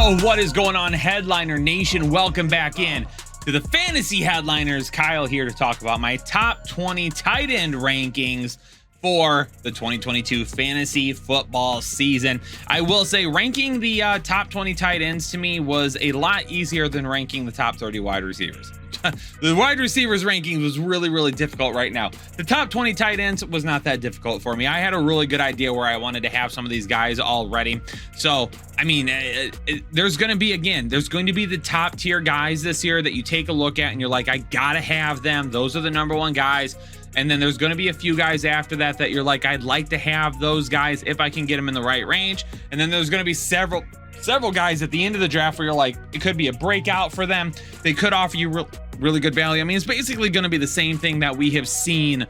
Yo, what is going on, Headliner Nation? Welcome back in to the Fantasy Headliners. Kyle here to talk about my top 20 tight end rankings for the 2022 fantasy football season. I will say ranking the top 20 tight ends to me was a lot easier than ranking the top 30 wide receivers. The wide receivers rankings was really difficult right now. The top 20 tight ends was not that difficult for me. I had a really good idea where I wanted to have some of these guys already. So, I mean, there's going to be the top tier guys this year that you take a look at and you're like, I gotta have them. Those are the number one guys. And then there's going to be a few guys after that you're like, I'd like to have those guys if I can get them in the right range. And then there's going to be several guys at the end of the draft where you're like, it could be a breakout for them. They could offer you really good value. I mean, it's basically going to be the same thing that we have seen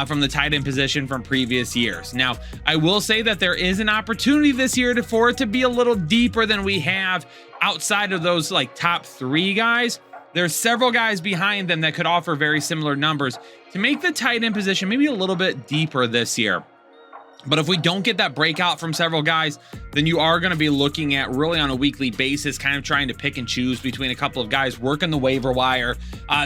from the tight end position from previous years. Now, I will say that there is an opportunity this year for it to be a little deeper than we have outside of those like top three guys. There's several guys behind them that could offer very similar numbers to make the tight end position maybe a little bit deeper this year. But if we don't get that breakout from several guys, then you are going to be looking at really on a weekly basis, kind of trying to pick and choose between a couple of guys, working the waiver wire.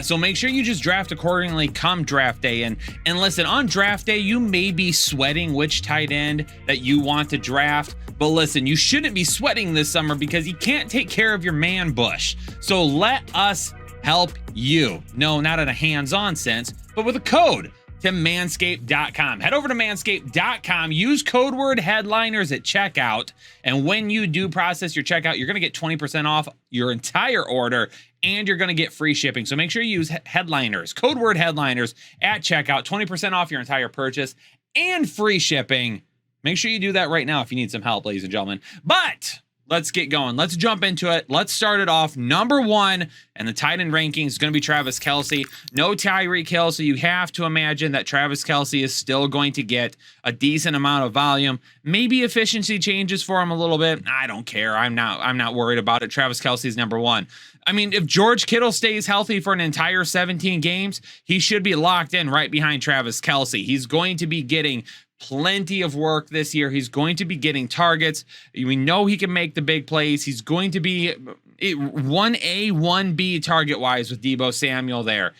So make sure you just draft accordingly come draft day. And listen, on draft day, you may be sweating which tight end that you want to draft. But listen, you shouldn't be sweating this summer because you can't take care of your man bush. So let us help you. No, not in a hands-on sense, but with a code to manscaped.com. Head over to manscaped.com, use code word headliners at checkout, and when you do process your checkout, you're going to get 20% off your entire order, and you're going to get free shipping. So make sure you use headliners, code word headliners at checkout, 20% off your entire purchase and free shipping. Make sure you do that right now if you need some help, ladies and gentlemen. But let's get going. Let's jump into it. Let's start it off. Number one, and the tight end rankings is going to be Travis Kelce. No Tyreek Hill, so you have to imagine that Travis Kelce is still going to get a decent amount of volume. Maybe efficiency changes for him a little bit. I don't care. I'm not worried about it. Travis Kelce is number one. I mean, if George Kittle stays healthy for an entire 17 games, he should be locked in right behind Travis Kelce. He's going to be getting plenty of work this year. He's going to be getting targets. We know he can make the big plays. He's going to be 1A, 1B target-wise with Deebo Samuel there.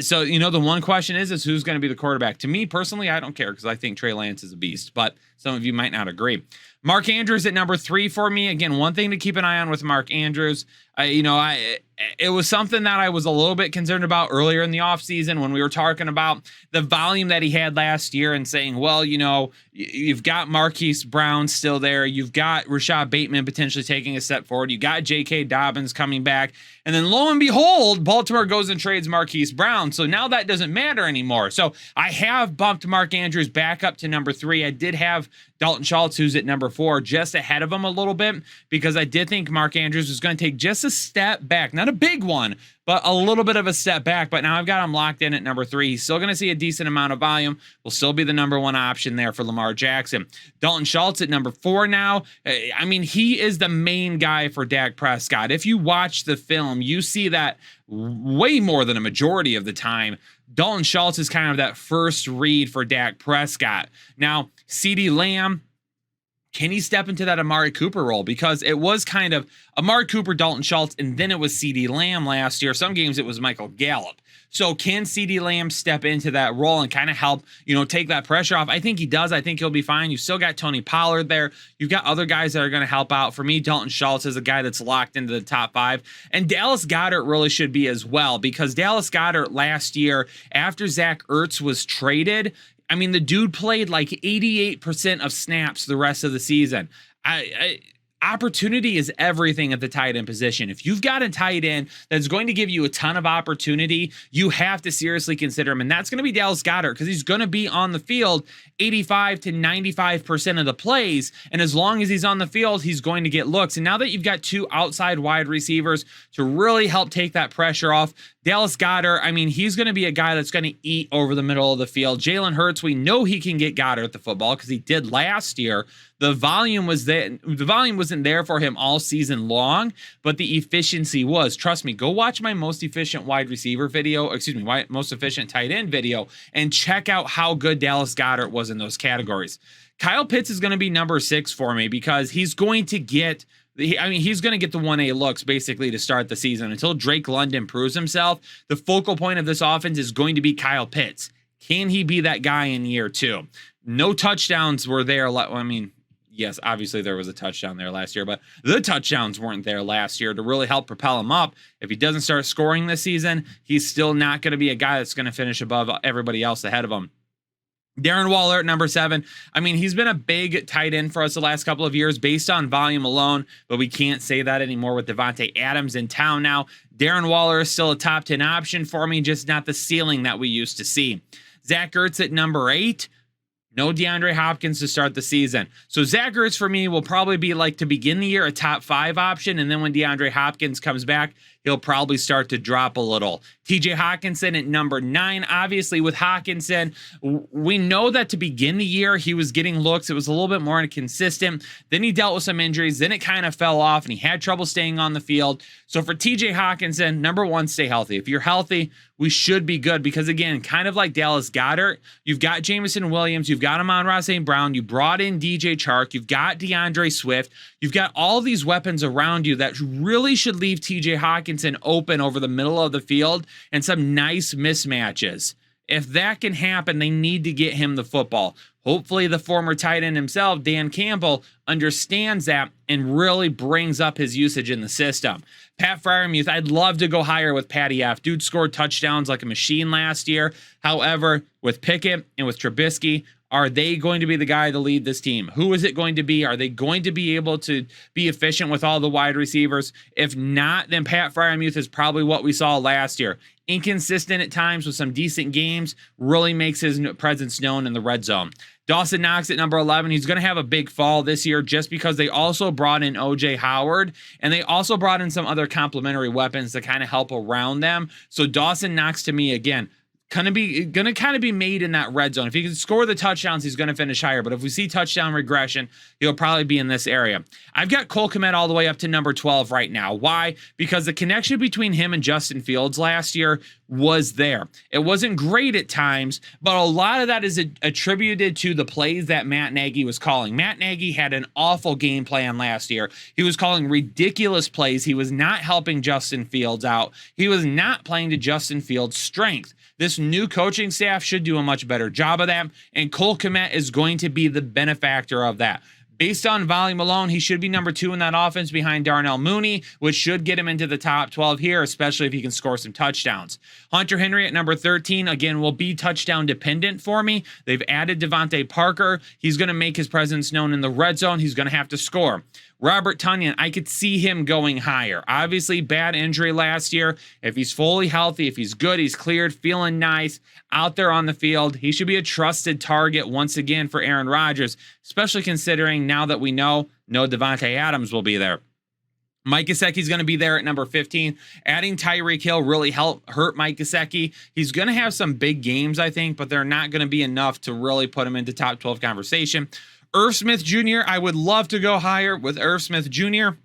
So, the one question is who's going to be the quarterback? To me, personally, I don't care because I think Trey Lance is a beast, but some of you might not agree. Mark Andrews at number 3 for me. Again, one thing to keep an eye on with Mark Andrews, it was something that I was a little bit concerned about earlier in the offseason when we were talking about the volume that he had last year and saying, well, you've got Marquise Brown still there. You've got Rashad Bateman potentially taking a step forward. You got J.K. Dobbins coming back. And then lo and behold, Baltimore goes and trades Marquise Brown. So now that doesn't matter anymore. So I have bumped Mark Andrews back up to number 3. I did have Dalton Schultz, who's at number 4, just ahead of him a little bit because I did think Mark Andrews was going to take just a step back. Not a big one, but a little bit of a step back. But now I've got him locked in at number 3. He's still going to see a decent amount of volume. Will still be the number 1 option there for Lamar Jackson. Dalton Schultz at number 4 now. I mean, he is the main guy for Dak Prescott. If you watch the film, you see that way more than a majority of the time. Dalton Schultz is kind of that first read for Dak Prescott. Now, CeeDee Lamb, can he step into that Amari Cooper role? Because it was kind of Amari Cooper, Dalton Schultz, and then it was CeeDee Lamb last year. Some games it was Michael Gallup. So can CeeDee Lamb step into that role and kind of help, take that pressure off? I think he does. I think he'll be fine. You still got Tony Pollard there. You've got other guys that are going to help out. For me, Dalton Schultz is a guy that's locked into the top 5. And Dallas Goedert really should be as well, because Dallas Goedert last year, after Zach Ertz was traded, I mean, the dude played like 88% of snaps the rest of the season. Opportunity is everything at the tight end position. If you've got a tight end that's going to give you a ton of opportunity, you have to seriously consider him. And that's going to be Dallas Goedert, because he's going to be on the field 85 to 95% of the plays. And as long as he's on the field, he's going to get looks. And now that you've got 2 outside wide receivers to really help take that pressure off, Dallas Goedert, I mean, he's going to be a guy that's going to eat over the middle of the field. Jalen Hurts, we know he can get Goedert the football because he did last year. The volume was there. The volume wasn't there for him all season long, but the efficiency was. Trust me, go watch my most efficient wide receiver video, most efficient tight end video, and check out how good Dallas Goedert was in those categories. Kyle Pitts is going to be number 6 for me because he's going to get I mean, he's going to get the 1A looks basically to start the season until Drake London proves himself. The focal point of this offense is going to be Kyle Pitts. Can he be that guy in year 2? No touchdowns were there. I mean, yes, obviously there was a touchdown there last year, but the touchdowns weren't there last year to really help propel him up. If he doesn't start scoring this season, he's still not going to be a guy that's going to finish above everybody else ahead of him. Darren Waller at number 7. I mean, he's been a big tight end for us the last couple of years based on volume alone, but we can't say that anymore with Davante Adams in town now. Darren Waller is still a top 10 option for me, just not the ceiling that we used to see. Zach Ertz at number 8. No DeAndre Hopkins to start the season. So Zach Ertz for me will probably be like to begin the year a top 5 option. And then when DeAndre Hopkins comes back, he'll probably start to drop a little. TJ Hawkinson at number 9. Obviously with Hawkinson, we know that to begin the year, he was getting looks. It was a little bit more inconsistent. Then he dealt with some injuries. Then it kind of fell off and he had trouble staying on the field. So for TJ Hawkinson, number 1, stay healthy. If you're healthy, we should be good because again, kind of like Dallas Goedert, you've got Jameson Williams, you've got Amon-Ra St. Brown, you brought in DJ Chark, you've got DeAndre Swift, you've got all these weapons around you that really should leave TJ Hawkinson open over the middle of the field and some nice mismatches. If that can happen, they need to get him the football. Hopefully the former tight end himself, Dan Campbell, understands that and really brings up his usage in the system. Pat Freiermuth, I'd love to go higher with Patty F. Dude scored touchdowns like a machine last year. However, with Pickett and with Trubisky, are they going to be the guy to lead this team? Who is it going to be? Are they going to be able to be efficient with all the wide receivers? If not, then Pat Freiermuth is probably what we saw last year. Inconsistent at times with some decent games, really makes his presence known in the red zone. Dawson Knox at number 11. He's going to have a big fall this year just because they also brought in OJ Howard and they also brought in some other complementary weapons to kind of help around them. So Dawson Knox to me, again, gonna kind of be made in that red zone. If he can score the touchdowns, he's gonna finish higher. But if we see touchdown regression, he'll probably be in this area. I've got Cole Kmet all the way up to number 12 right now. Why? Because the connection between him and Justin Fields last year was there. It wasn't great at times, but a lot of that is attributed to the plays that Matt Nagy was calling. Matt Nagy had an awful game plan last year. He was calling ridiculous plays. He was not helping Justin Fields out. He was not playing to Justin Fields' strength. This new coaching staff should do a much better job of that, and Cole Kmet is going to be the benefactor of that. Based on volume alone, he should be number 2 in that offense behind Darnell Mooney, which should get him into the top 12 here, especially if he can score some touchdowns. Hunter Henry at number 13, again, will be touchdown dependent for me. They've added Devontae Parker. He's going to make his presence known in the red zone. He's going to have to score. Robert Tonyan, I could see him going higher. Obviously, bad injury last year. If he's fully healthy, if he's good, he's cleared, feeling nice, out there on the field, he should be a trusted target once again for Aaron Rodgers, especially considering now that we know no Davante Adams will be there. Mike Gesicki's going to be there at number 15. Adding Tyreek Hill really hurt Mike Gesicki. He's going to have some big games, I think, but they're not going to be enough to really put him into top 12 conversation. Irv Smith Jr., I would love to go higher with Irv Smith Jr.,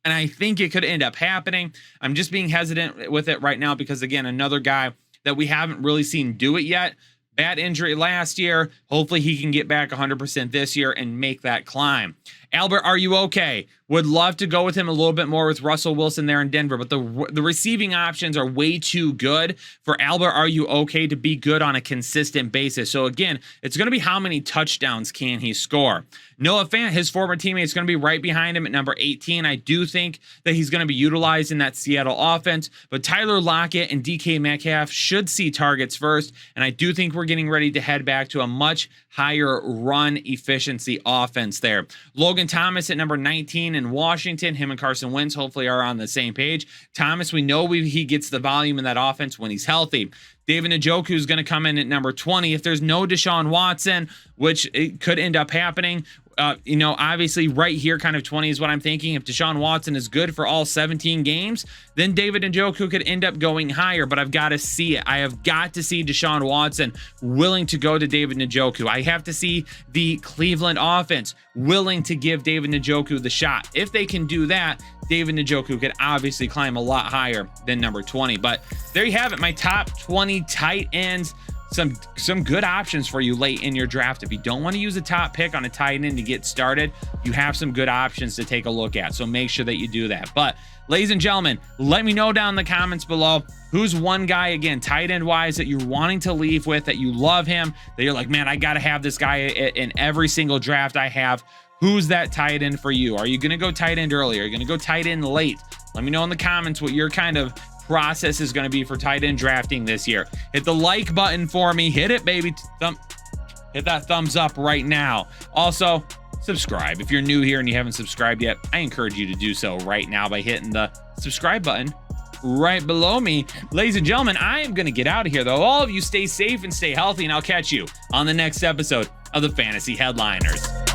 and I think it could end up happening. I'm just being hesitant with it right now because, again, another guy that we haven't really seen do it yet. Bad injury last year. Hopefully he can get back 100% this year and make that climb. Albert, are you okay? Would love to go with him a little bit more with Russell Wilson there in Denver, but the receiving options are way too good for Albert. Are you okay to be good on a consistent basis? So again, it's going to be how many touchdowns can he score? Noah Fant, his former teammate, is going to be right behind him at number 18. I do think that he's going to be utilized in that Seattle offense, but Tyler Lockett and DK Metcalf should see targets first, and I do think we're getting ready to head back to a much higher run efficiency offense there. Logan Thomas at number 19 in Washington. Him and Carson Wentz hopefully are on the same page. Thomas, we know he gets the volume in that offense when he's healthy. David Njoku is going to come in at number 20. If there's no Deshaun Watson, which it could end up happening, obviously right here, kind of 20 is what I'm thinking. If Deshaun Watson is good for all 17 games, then David Njoku could end up going higher, but I've got to see it. I have got to see Deshaun Watson willing to go to David Njoku. I have to see the Cleveland offense willing to give David Njoku the shot. If they can do that, David Njoku could obviously climb a lot higher than number 20. But there you have it, my top 20 tight ends some good options for you late in your draft. If you don't want to use a top pick on a tight end to get started, you have some good options to take a look at. So make sure that you do that. But ladies and gentlemen, let me know down in the comments below, who's one guy, again, tight end wise, that you're wanting to leave with, that you love him, that you're like, man, I got to have this guy in every single draft I have. Who's that tight end for you? Are you going to go tight end early? Are you going to go tight end late? Let me know in the comments what your kind of process is going to be for tight end drafting this year. Hit the like button for me. Hit it, baby. Hit that thumbs up right now. Also, subscribe. If you're new here and you haven't subscribed yet, I encourage you to do so right now by hitting the subscribe button right below me. Ladies and gentlemen, I am going to get out of here, though. All of you stay safe and stay healthy, and I'll catch you on the next episode of the Fantasy Headliners.